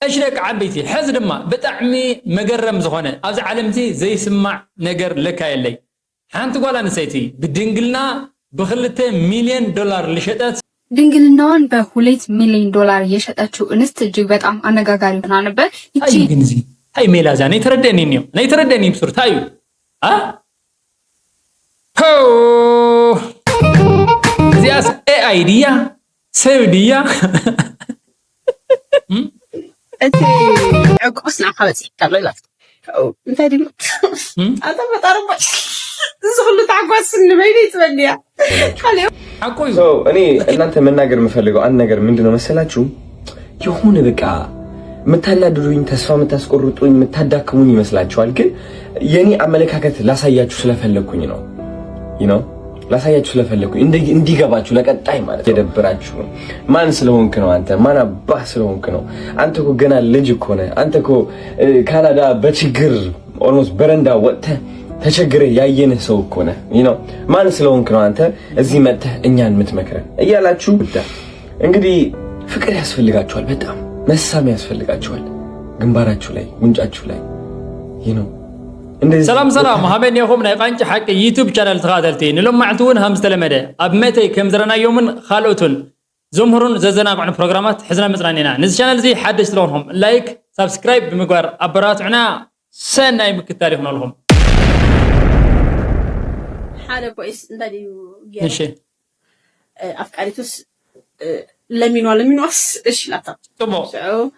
أشرك عبيتي حزر ما بتعمي مجرم زخانة أبز علمتي زي سمع نجر لك يلي حانت قولا نسيتي بدينجلنا بخلته $1,000,000 لشتات دينجلناون ب$2 مليون يشتاتشو انستجي بتام أنا قاقاري بنانبه هاي جنزي هاي ميلازا نيتردني نيو نيتردني بصورة هايو ها هو زياس اي ايديا سيوديا أنت عقبس نعم حبتي كلا لفت أنت دي أنت بتعرف زغلو تعقبس النبيني تبنيها خليه حقوي أنا أنت من ناقر مفلقو أنا ناقر من دونه مسألة يهون بقى متهددوين تسفا متاسقرطوين متهداكموني መስላችኋል ግን የኔ አመለካከት ላሳያችሁ ስለፈለኩኝ ነው ላሳያችሁ ስለፈለኩኝ እንዲገባችሁ ለቀጣይ ማለት የደብራችሁ ማን ስለሆንክ ነው አንተ ማን አባህ ስለሆንክ ነው አንተ እኮ ገና ልጅ እኮ ነህ አንተ እኮ ካናዳ በችግር ኦልሞስት በረንዳ ወጥተህ ተቸግረህ ያየነህ ሰው እኮ ነህ ማን ስለሆንክ ነው አንተ እዚህ መጥተህ እኛን የምትመክረን እያላችሁ እንግዲህ ፍቅር ያስፈልጋችኋል በጣም መሳሚያ ያስፈልጋችኋል ግንባራችሁ ላይ ጉንጫችሁ ላይ سلام سلام هابين يوم ناقنج حق يوتيوب channel تخاتلتي نلوم معتون هم استلمده ابمتي كم زرنا يومن خالوتون زمهرون ززنا قعن بروجرامات حزنا مزرانينا نز channel زي حدش لونهم لايك سبسكرايب بمقوار ابراتنا سناي مكتاري هنا لهم حاله كويس ندي ماشي افكاريتوس لمينواس ايش لا طبعا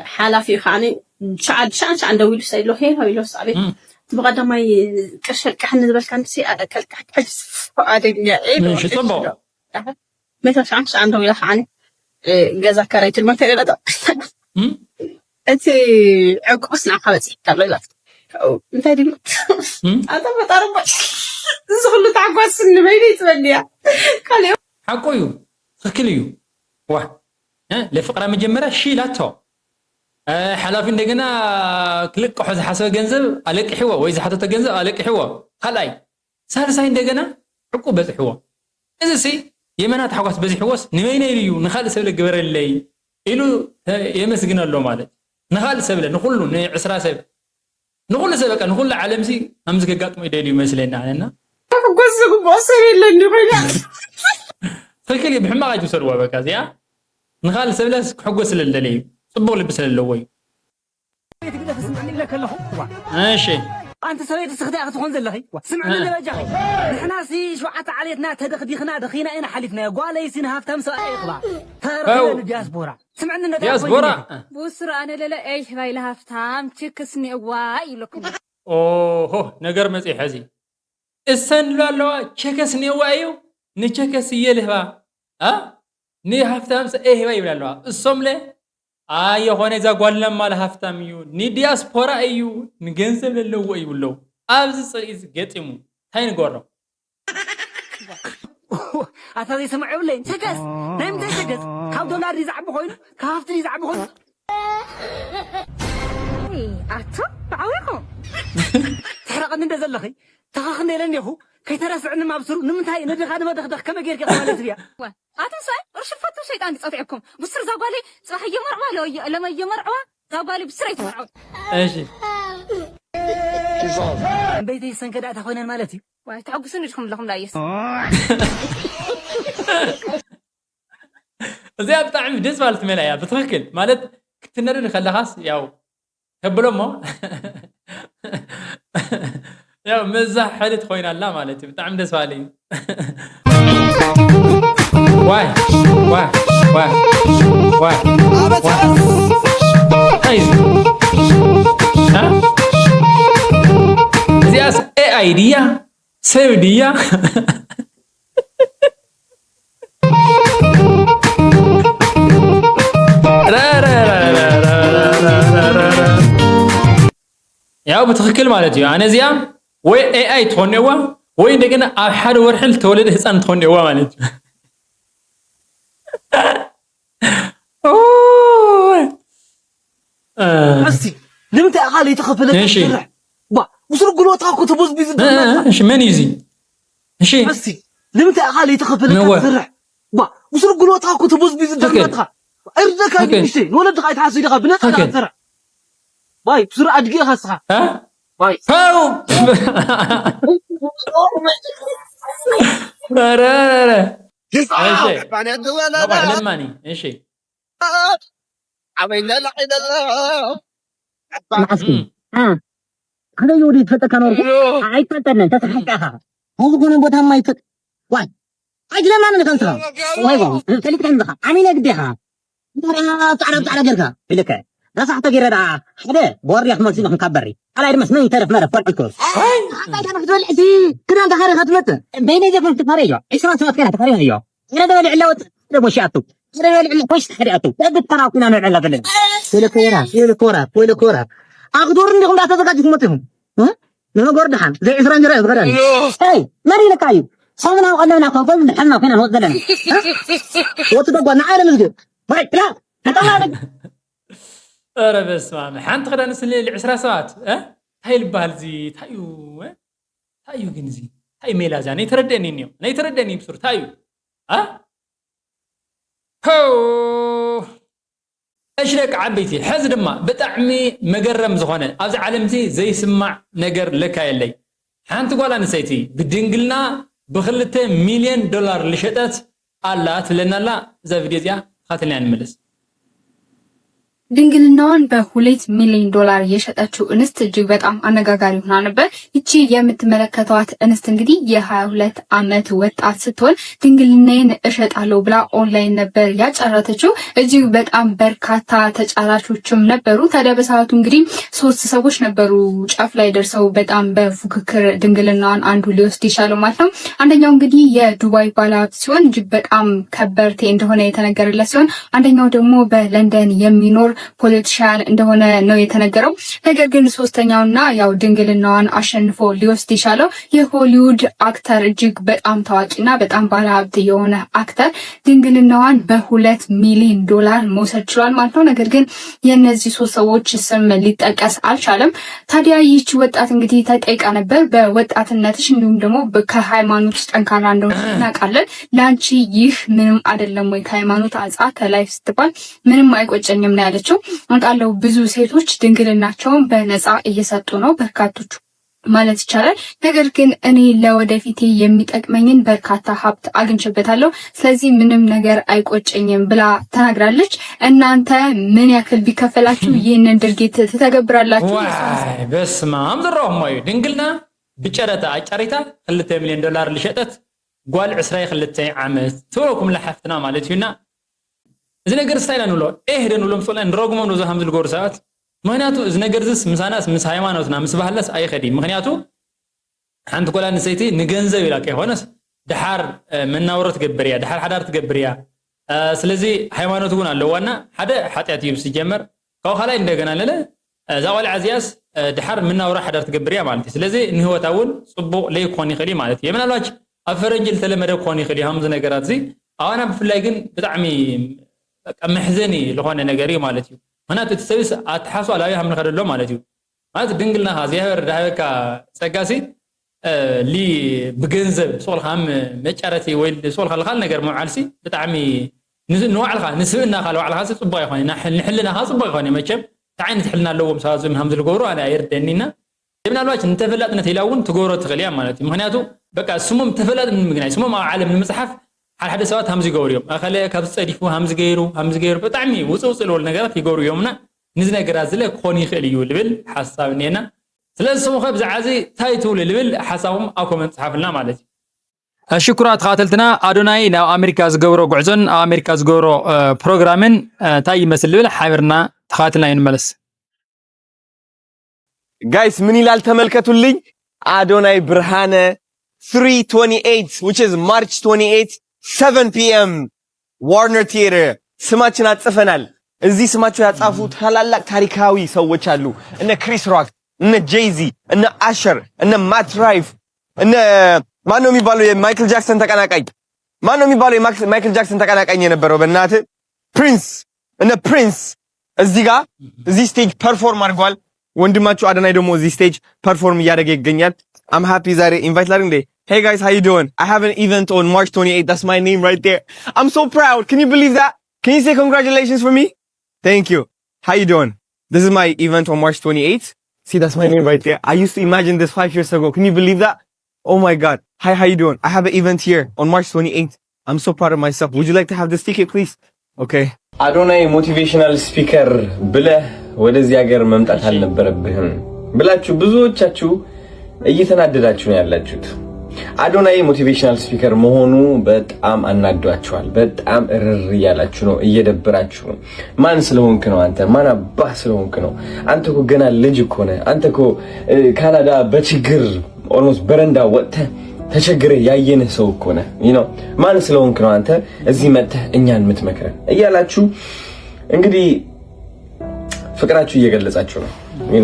حاله في خاني شعد عنده ويلو سايلو هي ويلو صابي تبغى دماي كشل كحن زبل كان سي اكل حجز فادنيا ماشي طبعا متى شانش عنده ويلو خاني جزا كريت المنطقه لا انت عقبس نعم حبتي كلا لفت انت دي انت بتعرف زغلو تعقبس النبيني تبنيها خليه حقوي خكليو واه لفقره مجمره شي لاتو حلافي እንደገና ክልቅ ሐዘ ሐሰብ ገንዘብ አለቅሕዎ ወይ ዝሓተተ ገንዘብ አለቅሕዎ خلاي ሳልሳይ እንደገና ዕቁ በጽሕዎ እዚ የመናት ሓጓስ በጽሕዎስ ንመይነ ኢሉ ንኻል ሰብለ ገበረለይ ኢሉ የመስግነሎ ማለት ንኻል ሰብለ ንኹሉ ንዕስራ ሰብ ንኹሉ ሰብ በቃ ንኹሉ ዓለም ሲ አምዝ ገጋጥሞ ይደል ይመስለና አለና ጎዝጉ ቦሰብ የለኒ ኮይና ፍክል ብሕማቅ ይሰርዋ በቃ ዚያ ንኻል ሰብለስ ክሕጎስ ለለለይ صبوا لبس اللوي ماشي انت سويت استخداع تكون زلخي سمعنا دبجاخي نحنا سي شوعت عليتنا تدخديخنا دخينا انا حلفنا قال يسين هافتم سو ايقبا ترى الدياسبورا سمعنا دياسبورا بوسرا انا لا ايش باي لهافتام تشكسني واي لكم اوه ነገር መጽ ይሐዚ እሰን ላለው ቸከስኒ ዋዩ ንቸከስ ይልህባ ኒ ሃፍታም ሰ ይሄ ባይ ይብላለው እሶም ለ የሆነ ዛጓለም ማለ ሃፍታም እዩ ኒ ዲያስፖራ እዩ ንገንዘብ ለለው ይብለው አብዝ ጽይዝ ገጥሙ ታይን ጎሮ አታዚ ሰምዑ ለይ ተገስ ናይም ተገስ ካብ ዶላር ይዛዕብ ኮይኑ ካፍት ይዛዕብ ኮይኑ አቶ ባውኹ ተረቀን እንደዘለኺ ተኸኽነ የለን ይኹ ከይተረስዕን ማብስሩ ንምንታይ ነድኻ ንመደኽደኽ ከመ ጌርካ ማለት ብያ አትንሳይ እርሽፈቱ ሸይጣን ጸፍዕኩም ብስር ዛጓሊ ጽባህ የመርዋ ለማ የመርዋ ዛጓሊ ብስር አይተመርው እሺ ቤቴ ሰንከዳታ ኮይነን ማለት እዩ ዋይ ታጉስን ልኩም ለኩም ላይስ እዚያ ብጣዕሚ ደስ ማለት መላያ ብትክክል ማለት ክትነድን ከለኻስ ያው ከብሎሞ ያው መዛህ ሐለት ኮይናላ ማለት ብጣዕሚ ደስ ባለኝ واي ها زياس اي ايديا سيوديا ያው በትክክል ማለት ነው انا زيام ወይ AI ትሆነዋ ወይ እንደገና ኣብ ሓደ ወርሕል ተወለደ ህፃን ትሆነዋ ማለት ነው أستي لمتى أخالي تخفلت تسرح با وصل قلوة أخو تبوز بيزن إيش من يزي إيش أستي لمتى أخالي تخفلت تسرح با وصل قلوة أخو تبوز بيزن ارزك هاي شيء ولد قاعد حاسس يدخل بنت على زرع باي بسرعه دقيقه خاصها ها باي هاو لا ايش طبعا لماني ايش عمينا لا اله الا الله هذا يريد فتك انا هاي فتنا تتحكاها هو بكون بوتها ما يفت واي اجل ما انا كنتها واي واي انت اللي عندها عمينا قدها تعرف على جرها لك لا صح تغير هذا بوري احمد سيدنا مكبري على ارمس ما يتعرف مره فرقكم انا بدول عدي كنا عند خير خدمته بين اذا كنت تفريجو ايش ما تفكر تفريجو هيو انا ده العلاوه ده مشاتو انا العلاوه وش تحرياتو ده تراكم انا العلاوه ده ولا كوره اقدر انكم لا تزغجوا متهم ها لما قردحان زي اسران جرا غدان هاي ماري لكايو صونا وقلنا كفل نحنا فينا نودلنا وتبقى عالم الجد باي لا هتطلع ኧረ በስመ አብ ሓንቲ ክዳን ስለ 20 ሰዓት ታይ ልባሃል ዚ ታዩ ግን ዚ ታይ ሜላዛ ነይ ተረደኒ ነው ነይ ተረደኒ ብሱር ታዩ እሺ ለክ ዓበይቲ ሕዚ ድማ ብጣዕሚ መገረም ዝኾነ ኣብዚ ዓለም እዚ ዘይስማዕ ነገር ለካ የለይ ሓንቲ ጓል ኣንስተይቲ ብድንግልና ብ2 ሚልዮን ዶላር ልሸጠት ኣላ ትብለናላ እዛ ቪድዮ እዚኣ ካተልና እንመለስ ድንግልናዋን በ2 ሚሊዮን ዶላር የሸጠችው እንስት እጅግ በጣም አነጋጋሪ ሆና ነበር። እቺ የምትመለከቷት እንስት እንግዲህ የ22 ዓመት ወጣት ስትሆን ድንግልናዬን እሸጣለሁ ብላ ኦንላይን ነበር ያጫረተችው። እጅግ በጣም በርካታ ተጫራቾችም ነበሩ። ታዲያ በሰዓቱ እንግዲህ 3 ሰዎች ነበሩ ጫፍ ላይ ደርሰው በጣም በፉክክር ድንግልናዋን አንዱ ሊወስድ ይቻለው ማለት ነው። አንደኛው እንግዲህ የዱባይ ባለሀብት ሲሆን እጅግ በጣም ከበርቴ እንደሆነ የተነገረለት ሲሆን አንደኛው ደግሞ በለንደን የሚኖር ፖለቲሻን እንደሆነ ነው የተነገረው። ነገር ግን ሶስተኛውና ያው ድንግልናዋን አሸንፎ ሊወስድ የቻለው የሆሊውድ አክተር እጅግ በጣም ታዋቂና በጣም ባለሀብት የሆነ አክተር ድንግልናዋን በ2 ሚሊዮን ዶላር መውሰድ ችሏል ማለት ነው። ነገር ግን የእነዚህ 3 ሰዎች ስም ሊጠቀስ አልቻለም። ታዲያ ይህች ወጣት እንግዲህ ተጠይቃ ነበር። በወጣትነትሽ እንዲሁም ደግሞ ከሃይማኖት ጠንካራ እንደሆነች እናውቃለን። ለአንቺ ይህ ምንም አይደለም ወይ? ከሃይማኖት አንጻር ከላይፍ ስትባል ምንም አይቆጨኝም ነው ያለችው። አንቃለው ብዙ ሴቶች ድንግልናቸውን በነፃ እየሰጡ ነው፣ በርካቶቹ ማለት ይቻላል። ነገር ግን እኔ ለወደፊቴ የሚጠቅመኝን በርካታ ሀብት አግኝቼበታለሁ፣ ስለዚህ ምንም ነገር አይቆጨኝም ብላ ተናግራለች። እናንተ ምን ያክል ቢከፈላችሁ ይህንን ድርጊት ትተገብራላችሁ? ዋይ በስመ አብ ዝረኸሞዩ ድንግልና ብጨረታ አጫሪታ 2 ሚሊዮን ዶላር ልሸጠት ጓል 22 ዓመት ትወኩም ለሓፍትና ማለት ይሁና እዚ ነገር ስታይል አንብሎ ደን ብሎም ሶላ ንረጉሞም ነው ዘሃም ዝልጎር ሰዓት ምክንያቱ እዚ ነገር ዝስ ምሳናስ ምስ ሃይማኖትና ምስ ባህላስ አይኸዲ ምክንያቱ ሓንቲ ጓል ኣንስተይቲ ንገንዘብ ኢላ ከይኾነስ ድሓር መናወረት ትገብርያ ድሓር ሓዳር ትገብርያ ስለዚ ሃይማኖት እውን ኣለዋና ሓደ ሓጢያት እዩ ሲጀመር ካብ ካልኣይ እንደገና ለለ እዛ ቆልዓ እዚያስ ድሓር መናወራ ሓዳር ትገብርያ ማለት እዩ ስለዚ ንህወታ እውን ፅቡቅ ለይኮን ይኽእል ማለት እዩ ምናልባች ኣብ ፈረንጂ ዝተለመደ ክኾን ይኽእል እዩ ከምዚ ነገራት እዚ ኣዋና ብፍላይ ግን ብጣዕሚ محزني لخوانه نگری ማለት እዩ ምክንያቱ እቲ ሰብስ ኣትሓሱ ኣላዊ ሃምል ከደሎ ማለት እዩ ማለት ድንግልና ዚያበር ዳሃበካ ፀጋሲ ሊ ብገንዘብ ሶልኻ መጫረቲ ወይ ሶልኻ ለኻል ነገር መዓልሲ ብጣዕሚ ንዋዕልኻ ንስብና ካለ ዋዕልኻ ጽቡቕ ይኾን ንሕልናኻ ጽቡቕ ይኾን መቸም ታዓይነት ሕልና ኣለዎም ሰባዙም ሃም ዝልገብሩ ኣነ ኣይርደኒና ምናልባች እንተፈላጥነት ኢላውን ትገብሮ ትኽእል እያ ማለት እዩ ምክንያቱ በቃ ስሙም ተፈላጥ ንምግናይ ስሙም ኣብ ዓለም ንምፅሓፍ ሓደ ሰባት ሃምዚ ይገብሩ እዮም ኣኸለ ካብ ዝፀዲፉ ሃምዚ ገይሩ ብጣዕሚ ውፅውፅ ዝበሉ ነገራት ይገብሩ እዮምና ንዚ ነገራት ዝለ ክኾን ይኽእል እዩ ልብል ሓሳብ እኒአና ስለዚ ስሙ ኸ ብዛዕባ እዚ እንታይ ትብሉ ልብል ሓሳቦም ኣብ ኮመንት ፅሓፍልና ማለት እዩ ሽኩራት ተኸታተልትና ኣዶናይ ናብ ኣሜሪካ ዝገብሮ ጉዕዞን ኣብ ኣሜሪካ ዝገብሮ ፕሮግራምን እንታይ ይመስል ልብል ሓቢርና ተኸታተልና ይንመለስ ጋይስ ምን ይላል ተመልከቱልኝ አዶናይ ብርሃነ 328 which is March 28 7 p.m. Warner Theater ስማችን አጽፈናል እዚህ ስማቸው ያጻፉ ታላላቅ ታሪካዊ ሰዎች አሉ እነ ክሪስ ሮክ እነ ጄዚ እነ አሸር እነ ማት ራይፍ እነ ማን ነው የሚባለው የማይክል ጃክሰን ተቀናቃኝ ማን ነው የሚባለው የማይክል ጃክሰን ተቀናቃኝ የነበረው በእናት ፕሪንስ እዚህ ጋር እዚህ ስቴጅ ፐርፎርም አድርጓል ወንድማቸው አዶናይ ደግሞ እዚህ ስቴጅ ፐርፎርም እያደረገ ይገኛል I'm happy ዛሬ ኢንቫይት ላድርግ Hey guys, how you doing? I have an event on March 28th. That's my name right there. I'm so proud. Can you believe that? Can you say congratulations for me? Thank you. How you doing? This is my event on March 28th. See, that's my name right there. I used to imagine this 5 years ago. Can you believe that? Oh my God. Hi, how you doing? I have an event here on March 28th. I'm so proud of myself. Would you like to have this ticket, please? Okay. አዶናይ ሞቲቬሽናል ስፒከር ብለህ ወደዚህ ሀገር መምጣት አልነበረብህም ብላችሁ ብዙዎቻችሁ እየተናደዳችሁ ነው ያላችሁት። አዶናይ ሞቲቬሽናል ስፒከር መሆኑ በጣም አናዷችኋል። በጣም እርር እያላችሁ ነው፣ እየደበራችሁ ነው። ማን ስለሆንክ ነው አንተ? ማን አባህ ስለሆንክ ነው? አንተ እኮ ገና ልጅ እኮ ነህ። አንተ እኮ ካናዳ በችግር ኦልሞስት በረንዳ ወጥተህ ተቸግረህ ያየንህ ሰው እኮ ነህ። ማን ስለሆንክ ነው አንተ እዚህ መጥተህ እኛን የምትመክረን? እያላችሁ እንግዲህ ፍቅራችሁ እየገለጻችሁ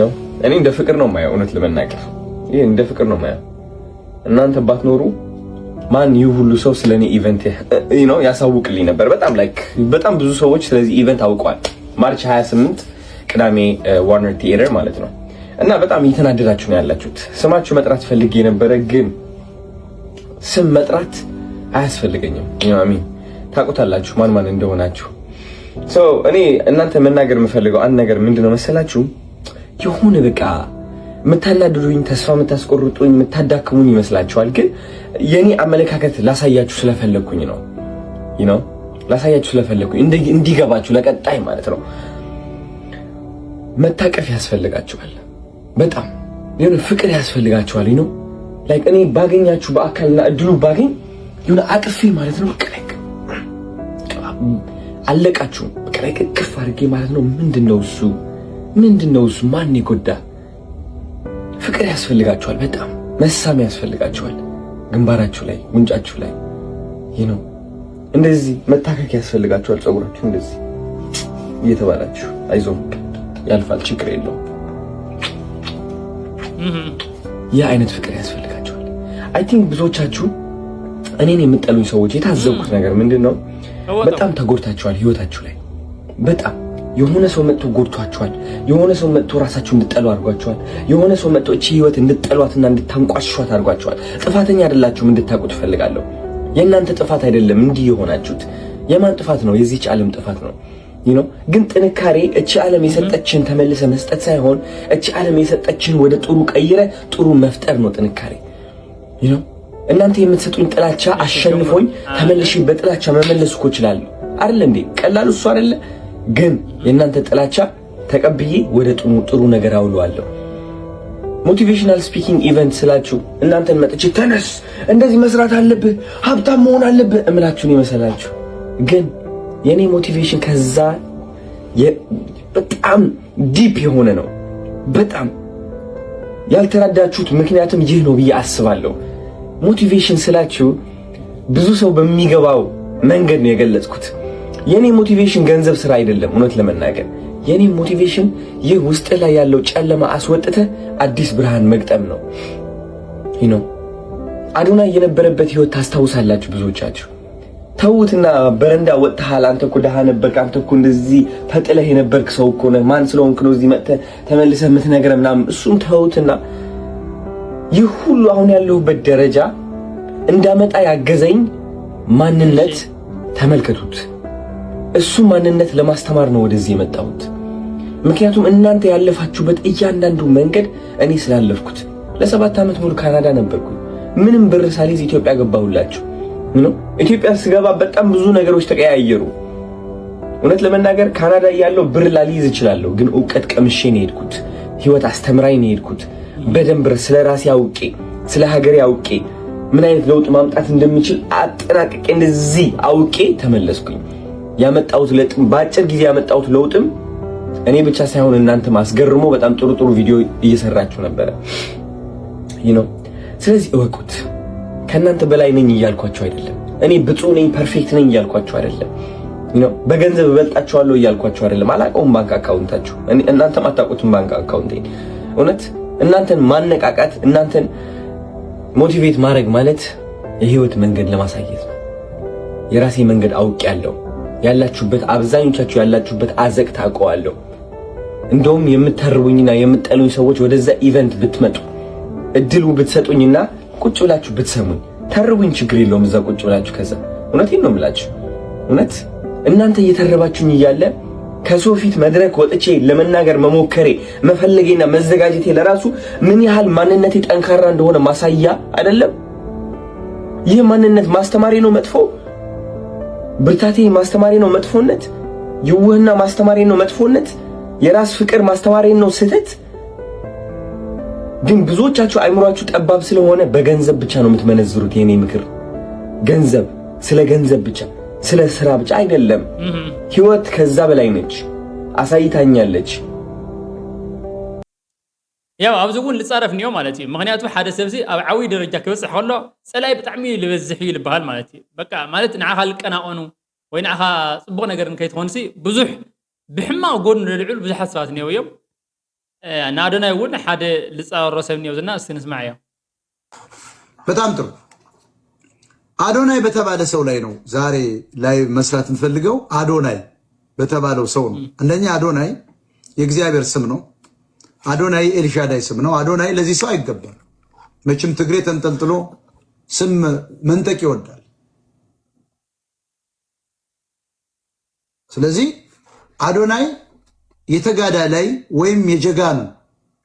ነው። እኔ እንደ ፍቅር ነው የማየው፣ እውነት ለመናገር ይሄ እንደ ፍቅር ነው የማየው። እናንተ ባትኖሩ ማን ይህ ሁሉ ሰው ስለኔ ኢቨንት ያሳውቅልኝ ነበር? በጣም ብዙ ሰዎች ስለዚህ ኢቨንት አውቀዋል። ማርች 28 ቅዳሜ ዋርነር ቲያትር ማለት ነው። እና በጣም እየተናደዳችሁ ነው ያላችሁት። ስማችሁ መጥራት ፈልጌ ነበረ፣ ግን ስም መጥራት አያስፈልገኝም። አሚን ታውቁታላችሁ ማን እንደሆናችሁ። እኔ እናንተ መናገር የምፈልገው አንድ ነገር ምንድነው መሰላችሁ? የሆነ በቃ የምታናድዱኝ፣ ተስፋ የምታስቆርጡኝ፣ የምታዳክሙኝ ይመስላችኋል። ግን የኔ አመለካከት ላሳያችሁ ስለፈለኩኝ ነው። ላሳያችሁ ስለፈለኩኝ እንዲገባችሁ ለቀጣይ ማለት ነው። መታቀፍ ያስፈልጋችኋል። በጣም የሆነ ፍቅር ያስፈልጋችኋል። እኔ ባገኛችሁ በአካልና እድሉ ባገኝ የሆነ አቅፌ ማለት ነው። አለቃችሁ እቅፍ አድርጌ ማለት ነው። ምንድነው እሱ ማን ይጎዳ? ፍቅር ያስፈልጋችኋል። በጣም መሳም ያስፈልጋችኋል። ግንባራችሁ ላይ፣ ጉንጫችሁ ላይ እንደዚህ መታከክ ያስፈልጋችኋል። ጸጉራችሁ እንደዚህ እየተባላችሁ አይዞህ ያልፋል፣ ችግር የለውም። ያ አይነት ፍቅር ያስፈልጋችኋል። አይ ቲንክ ብዙዎቻችሁ እኔን የምጠሉኝ ሰዎች የታዘብኩት ነገር ምንድነው? በጣም ተጎድታችኋል ህይወታችሁ ላይ በጣም የሆነ ሰው መጥቶ ጎድቷችኋል። የሆነ ሰው መጥቶ ራሳችሁ እንድጠሉ አድርጓችኋል። የሆነ ሰው መጥቶ እቺ ህይወት እንድጠሏትና እንድታንቋሽሿት አድርጓችኋል። ጥፋተኛ አይደላችሁም እንድታውቁት እፈልጋለሁ። የእናንተ ጥፋት አይደለም እንዲህ የሆናችሁት። የማን ጥፋት ነው? የዚህች ዓለም ጥፋት ነው። ግን ጥንካሬ እቺ ዓለም የሰጠችን ተመልሰ መስጠት ሳይሆን እቺ ዓለም የሰጠችን ወደ ጥሩ ቀይረ ጥሩ መፍጠር ነው ጥንካሬ። እናንተ የምትሰጡኝ ጥላቻ አሸንፎኝ ተመልሼ በጥላቻ መመለስ እኮ እችላለሁ አይደል እንዴ? ቀላሉ እሱ አይደለ? ግን የእናንተ ጥላቻ ተቀብዬ ወደ ጥሩ ነገር አውለዋለሁ። ሞቲቬሽናል ስፒኪንግ ኢቨንት ስላችሁ እናንተን መጥቼ ተነስ፣ እንደዚህ መስራት አለብህ፣ ሀብታም መሆን አለብህ እምላችሁን ይመስላችሁ። ግን የኔ ሞቲቬሽን ከዛ በጣም ዲፕ የሆነ ነው። በጣም ያልተረዳችሁት ምክንያቱም ይህ ነው ብዬ አስባለሁ። ሞቲቬሽን ስላችሁ ብዙ ሰው በሚገባው መንገድ ነው የገለጽኩት። የኔ ሞቲቬሽን ገንዘብ ስራ አይደለም። እውነት ለመናገር የኔ ሞቲቬሽን ይህ ውስጥ ላይ ያለው ጨለማ አስወጥተ አዲስ ብርሃን መግጠም ነው። አዶናይ የነበረበት ህይወት ታስታውሳላችሁ ብዙዎቻችሁ። ተውትና በረንዳ ወጥተሃል፣ አንተ እኮ ደሃ ነበርክ፣ አንተ እኮ እንደዚህ ተጥለህ የነበርክ ሰው እኮ ነህ፣ ማን ስለሆንክ ነው እዚህ መጥተህ ተመልሰህ የምትነግረን ምናምን። እሱን ተውትና ይህ ሁሉ አሁን ያለሁበት ደረጃ እንዳመጣ ያገዘኝ ማንነት ተመልከቱት። እሱ ማንነት ለማስተማር ነው ወደዚህ የመጣሁት። ምክንያቱም እናንተ ያለፋችሁበት እያንዳንዱ መንገድ እኔ ስላለፍኩት። ለ7 ዓመት ሙሉ ካናዳ ነበርኩ። ምንም ብር ሳልይዝ ኢትዮጵያ ገባሁላችሁ። ኢትዮጵያ ስገባ በጣም ብዙ ነገሮች ተቀያየሩ። እውነት ለመናገር ካናዳ ያለው ብር ላልይዝ እችላለሁ፣ ግን ዕውቀት ቀምሼ ነው የሄድኩት። ህይወት አስተምራኝ ነው የሄድኩት። በደንብ ስለ ራሴ አውቄ፣ ስለ ሀገሬ አውቄ፣ ምን አይነት ለውጥ ማምጣት እንደምችል አጠናቅቄ እንደዚህ አውቄ ተመለስኩኝ። ያመጣሁት ለውጥም በአጭር ጊዜ ያመጣሁት ለውጥም እኔ ብቻ ሳይሆን እናንተ ማስገርሞ በጣም ጥሩ ቪዲዮ እየሰራችሁ ነበር። ስለዚህ እወቁት። ከእናንተ በላይ ነኝ እያልኳችሁ አይደለም። እኔ ብፁዕ ነኝ ፐርፌክት ነኝ እያልኳችሁ አይደለም። በገንዘብ እበልጣችኋለሁ እያልኳችሁ አይደለም። አላውቀውም ባንክ አካውንታችሁ፣ እናንተም አታውቁትም ባንክ አካውንቴን። እውነት እናንተን ማነቃቃት፣ እናንተን ሞቲቬት ማድረግ ማለት የህይወት መንገድ ለማሳየት ነው። የራሴ መንገድ አውቄያለሁ። ያላችሁበት አብዛኞቻችሁ ያላችሁበት አዘቅት አውቀዋለሁ። እንደውም የምትተርቡኝና የምትጠሉኝ ሰዎች ወደዛ ኢቨንት ብትመጡ እድሉ ብትሰጡኝና ቁጭ ብላችሁ ብትሰሙኝ፣ ተርቡኝ፣ ችግር የለውም እዛ ቁጭ ብላችሁ። ከዛ እውነቴን ነው የምላችሁ፣ እውነት እናንተ እየተረባችሁኝ እያለ ከሰው ፊት መድረክ ወጥቼ ለመናገር መሞከሬ መፈለጌና መዘጋጀቴ ለራሱ ምን ያህል ማንነቴ ጠንካራ እንደሆነ ማሳያ አይደለም? ይህ ማንነት ማስተማሪ ነው መጥፎ? ብርታቴ ማስተማሪ ነው መጥፎነት? ይውህና ማስተማሪ ነው መጥፎነት? የራስ ፍቅር ማስተማሪ ነው ስህተት? ግን ብዙዎቻችሁ አይምሯችሁ ጠባብ ስለሆነ በገንዘብ ብቻ ነው የምትመነዝሩት። የኔ ምክር ገንዘብ፣ ስለ ገንዘብ ብቻ፣ ስለ ስራ ብቻ አይደለም። ህይወት ከዛ በላይ ነች፣ አሳይታኛለች። ያው አብዝውን ልጻረፍ ነው ማለት እዩ። ምክንያቱ ሓደ ሰብዚ ኣብ ዓዊ ደረጃ ክበጽሕ ከሎ ጸላይ ብጣዕሚ ልበዝሕ ይልበሃል ማለት እዩ። በቃ ማለት ንዓኻ ልቀናቆኑ ወይ ንዓኻ ጽቡቕ ነገር ከይትኾንሲ ብዙሕ ብሕማቕ ጎኑ ልልዑል ብዙሓት ሰባት እኒአው እዮም። ናዶናይ እውን ሓደ ልጻወሮ ሰብ እኒአው ዝና እስቲ ንስማዕ እዮም። በጣም ጥሩ። አዶናይ በተባለ ሰው ላይ ነው ዛሬ ላይ መስራት እንፈልገው። አዶናይ በተባለው ሰው ነው። አንደኛ አዶናይ የእግዚአብሔር ስም ነው። አዶናይ ኤልሻዳይ ስም ነው። አዶናይ ለዚህ ሰው አይገባም። መቼም ትግሬ ተንጠልጥሎ ስም መንጠቅ ይወዳል። ስለዚህ አዶናይ የተጋዳላይ ወይም የጀጋኑ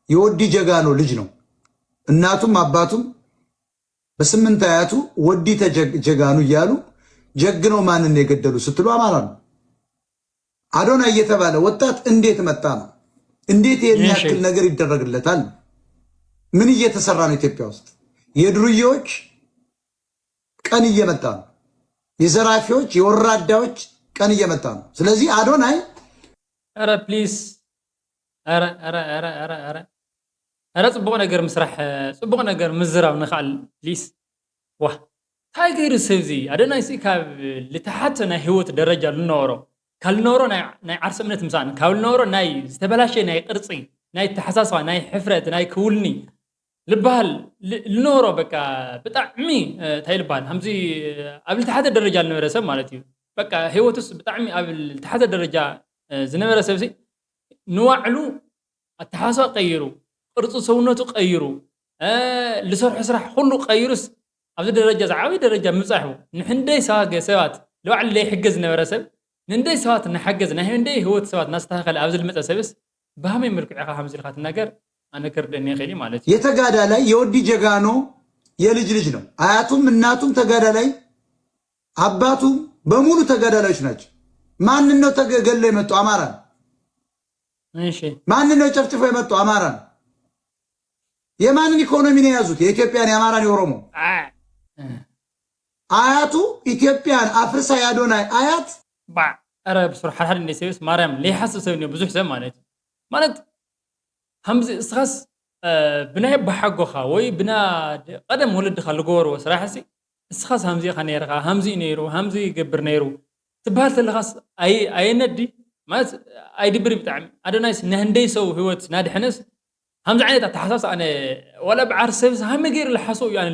የወዲ ጀጋኑ ልጅ ነው። እናቱም አባቱም በስምንት አያቱ ወዲ ተጀጋኑ እያሉ ጀግነው ማንን የገደሉ ስትሉ አማራ ነው። አዶናይ እየተባለ ወጣት እንዴት መጣ ነው? እንዴት የሚያክል ነገር ይደረግለታል? ምን እየተሰራ ነው ኢትዮጵያ ውስጥ? የድሩዬዎች ቀን እየመጣ ነው። የዘራፊዎች የወራዳዎች ቀን እየመጣ ነው። ስለዚህ አዶናይ ኧረ ፕሊዝ ኧረ ጽቡቕ ነገር ምስራሕ ጽቡቕ ነገር ምዝራብ ንኽእል ፕሊዝ። ዋ እንታይ ገይሩ ሰብዚ አዶናይ ሲ ካብ ልተሓተ ናይ ህይወት ደረጃ ልነበሮ ካብ ልነበሮ ናይ ዓርሲ እምነት ምሳን ካብ ልነበሮ ናይ ዝተበላሸየ ናይ ቅርፂ ናይ ተሓሳስባ ናይ ሕፍረት ናይ ክውልኒ ልበሃል ልነበሮ በቃ ብጣዕሚ እንታይ ልበሃል ከምዚ ኣብ ልተሓተ ደረጃ ልነበረ ሰብ ማለት እዩ። በቃ ህይወቱስ ብጣዕሚ ኣብ ልተሓተ ደረጃ ዝነበረ ሰብሲ ንዋዕሉ ኣተሓሳስባ ቀይሩ ቅርጹ ሰውነቱ ቀይሩ ልሰርሖ ስራሕ ኩሉ ቀይሩስ ኣብዚ ደረጃ ዝዓበየ ደረጃ ምብፃሑ ንሕንደይ ሰባት ንባዕሉ ዘይሕገዝ ዝነበረ ሰብ ንንደይ ሰባት እናሓገዝ ናይ ህንደይ ህይወት ሰባት እናስተኻኸለ ኣብዚ ልመፀ ሰብስ ብሃመይ መልክዕ ኢኻ ከምዚ ኢልካ ትናገር ኣነ ክርደአኒ ይኽእል ማለት እዩ። የተጋዳላይ የወዲ ጀጋኖ የልጅ ልጅ ነው። አያቱም እናቱም ተጋዳላይ፣ አባቱም በሙሉ ተጋዳላዮች ናቸው። ማንን ነው ተገለው የመጡ? አማራ። እሺ ማንን ነው ጨፍጭፈው የመጡ? አማራ። የማንን ኢኮኖሚ ነው የያዙት? የኢትዮጵያን፣ የአማራን፣ የኦሮሞ። አያቱ ኢትዮጵያን አፍርሳ ያዶናይ አያት ኧረ ብሱር ሓድሓድ እንደ ሰብስ ማርያም ለይሓስብ ሰብ እኒኦ ብዙሕ ሰብ ማለት እዩ። ማለት ከምዚ እስኻስ ብናይ ባሓጎኻ ወይ ብና ቀደም ወለድኻ ዝገበርዎ ስራሕሲ እስኻስ ከምዚ ኢኻ ነይርካ ከምዚ ነይሩ ከምዚ ይገብር ነይሩ ትበሃል ተለኻስ ኣየነዲ ማለት ኣይድብሪ ብጣዕሚ። አዶናይስ ንህንደይ ሰው ህይወት ናድሕነስ ከምዚ ዓይነት ኣተሓሳስባ ኣነ ዋላ ብዓርሲ ሰብስ ሃመይ ገይሩ ዝሓስቦ እዩ ኣነ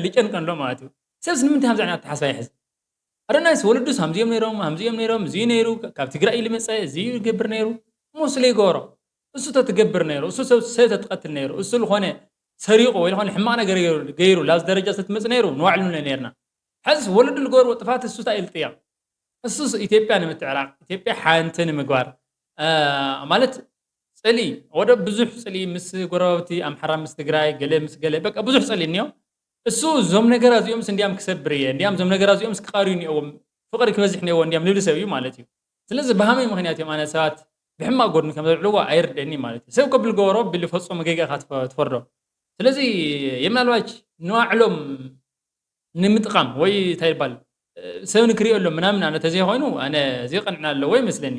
ሊጨንቀንሎ ማለት እዩ። ሰብስ ንምንታይ ከምዚ ዓይነት ኣተሓሳስባ ይሕዝ? አዶናይስ ወለዱስ ከምዚኦም ነይሮም እዚ ነይሩ ካብ ትግራይ ልመፀ እዚ ይገብር ነይሩ ሙስሊ ይገብሮ እሱ ተትገብር ነይሩ እሱ ሰብ ተትቀትል ነይሩ እሱ ዝኾነ ሰሪቆ ወይ ዝኾነ ሕማቕ ነገር ገይሩ ላብዚ ደረጃ ስትመፅእ ነይሩ ንባዕሉ ነርና። ሕዝስ ወለዱ ዝገበርዎ ጥፋት እሱ እንታይ ኢልጥያ እሱስ ኢትዮጵያ ንምትዕራቕ ኢትዮጵያ ሓንቲ ንምግባር ማለት ፀሊ ወደ ብዙሕ ፀሊ ምስ ጎረባብቲ ኣምሓራ ምስ ትግራይ ገለ ምስ ገለ በቃ ብዙሕ ፀሊ እኒኦ እሱ ዞም ነገራ እዚኦምስ እንዲያም ክሰብር እየ እንዲያም ዞም ነገራ እዚኦምስ ክቃርዩ እኒኦዎም ፍቅሪ ክበዝሕ እኒኦዎ እንዲያም ልብል ሰብ እዩ ማለት እዩ። ስለዚ ብሃመይ ምክንያት እዮም ኣነ ሰባት ብሕማቅ ጎድኒ ከም ዘልዕልዎ ኣይርድአኒ ማለት እዩ። ሰብ ከብል ገበሮ ብል ፈፅሞ ገይገኻ ትፈርዶ። ስለዚ የምናልባች ንባዕሎም ንምጥቃም ወይ እንታይ ይባል ሰብ ንክሪኦ ኣሎ ምናምን ኣነ ተዘይኮይኑ ኣነ ዘይቀንዕና ኣለዎ ይመስለኒ።